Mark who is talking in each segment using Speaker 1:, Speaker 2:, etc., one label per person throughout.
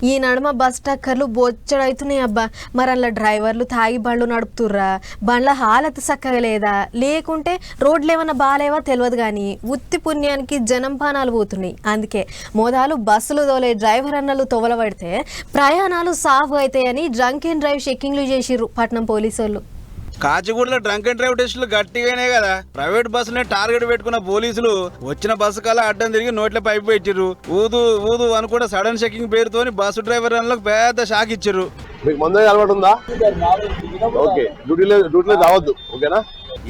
Speaker 1: ఈ నడుమ బస్ టక్కర్లు బొచ్చడైతున్నాయి అబ్బా. మరి అందులో డ్రైవర్లు తాగి బండ్లు నడుపుతుర్రా, బండ్ల హాలత్ చక్కగా లేదా, లేకుంటే రోడ్లు ఏమన్నా బాగాలేవా తెలియదు కానీ ఉత్తి పుణ్యానికి జనం పానాలు పోతున్నాయి. అందుకే మోదాలు బస్సులు తోలే డ్రైవర్ అన్నలు తొవలబడితే ప్రయాణాలు సాఫ్ అవుతాయని డ్రంక్ అండ్ డ్రైవ్ చెక్కింగ్లు చేసిర్రు పట్నం పోలీసు వాళ్ళు.
Speaker 2: కాచిగూడలో డ్రంక్ అండ్ డ్రైవ్ టెస్టులు గట్టిగానే కదా. ప్రైవేట్ బస్సునే టార్గెట్ పెట్టుకున్న పోలీసులు వచ్చిన బస్సు కల్లా అడ్డం తిరిగి నోట్ల పైపు పెట్టిర్రు. ఊదు ఊదు అనుకుంటే సడన్ చెకింగ్ పేరుతోని బస్సు డ్రైవర్ అన్నలకు పెద్ద షాక్ ఇచ్చిర్రు.
Speaker 3: మీకు మందు అలవాటు ఉందా? ఓకే, డ్యూటీలో రావద్దు. ఓకేనా?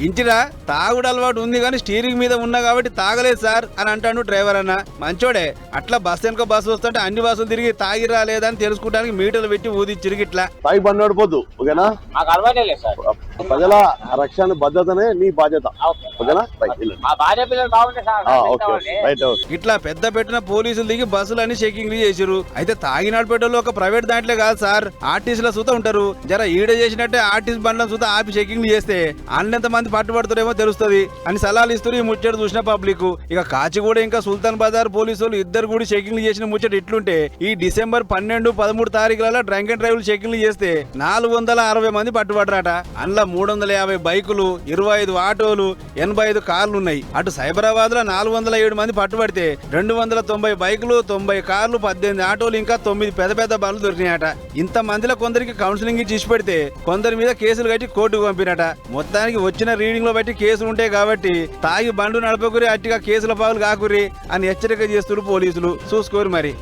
Speaker 2: ఇంటిరా తాగుడు అలవాటు ఉంది కానీ స్టీరింగ్ మీద ఉన్నా కాబట్టి తాగలేదు సార్ అని అంటాడు డ్రైవర్ అన్న. మంచోడే. అట్లా బస్సు వెనుక బస్సు వస్తుంటే అన్ని బస్సులు తిరిగి తాగిరా లేదని తెలుసుకోవడానికి మీటర్లు పెట్టి ఊదిచ్చిరు. ఇట్లా
Speaker 3: తాగి బండి నడిపోద్దు. ఓకేనా? ప్రజల రక్షణ భద్రతనే నీ బాధ్యత. ఓకేనా?
Speaker 2: ఇట్లా పెద్ద పెట్టిన పోలీసులు దిగి బస్సులన్నీ చెకింగ్ చేసిరు. అయితే తాగి నడిపేటోళ్ళు ఒక ప్రైవేట్ దాంట్లో కాదు సార్, ఆర్టీసీల సూత ఉంటారు. జర ఈడ చేసినట్టే ఆర్టీసీ బండ్ల సూత ఆపి చెకింగ్ చేస్తే అన్నెంత మంది పట్టుబడుతారేమో తెలుస్తుంది అని సలహాలు ఇస్తారు ఈ ముచ్చట చూసిన పబ్లిక్. ఇక కాచిగూడ ఇంకా సుల్తాన్ బజార్ పోలీసులు ఇద్దరు కూడా చెకింగ్ చేసిన ముచ్చట ఇట్లుంటే ఈ డిసెంబర్ 12, 13 తారీఖులలో డ్రంక్ అండ్ డ్రైవ్ చెకింగ్ చేస్తే 460 మంది పట్టుబడరాట. అందులో 350 బైకులు, 25 ఆటోలు, 85 కార్లు ఉన్నాయి. అటు సైబరాబాద్ లో 407 మంది పట్టుబడితే 290 బైకులు, 90 కార్లు, 18 ఆటోలు, ఇంకా 9 పెద్ద పెద్ద బండ్లు దొరికినాయట. ఇంత మందిలో కొందరికి కౌన్సిలింగ్ ఇచ్చి పెడితే కొందరి మీద కేసులు కట్టి కోర్టుకు పంపినట. మొత్తానికి వచ్చిన రీడింగ్ లో బట్టి కేసులు ఉంటాయి కాబట్టి తాగి బండ్లు నడపకురి, అట్టిగా కేసుల పావులు కాకురి అని హెచ్చరిక చేస్తున్నారు పోలీసులు. చూసుకోరు మరి.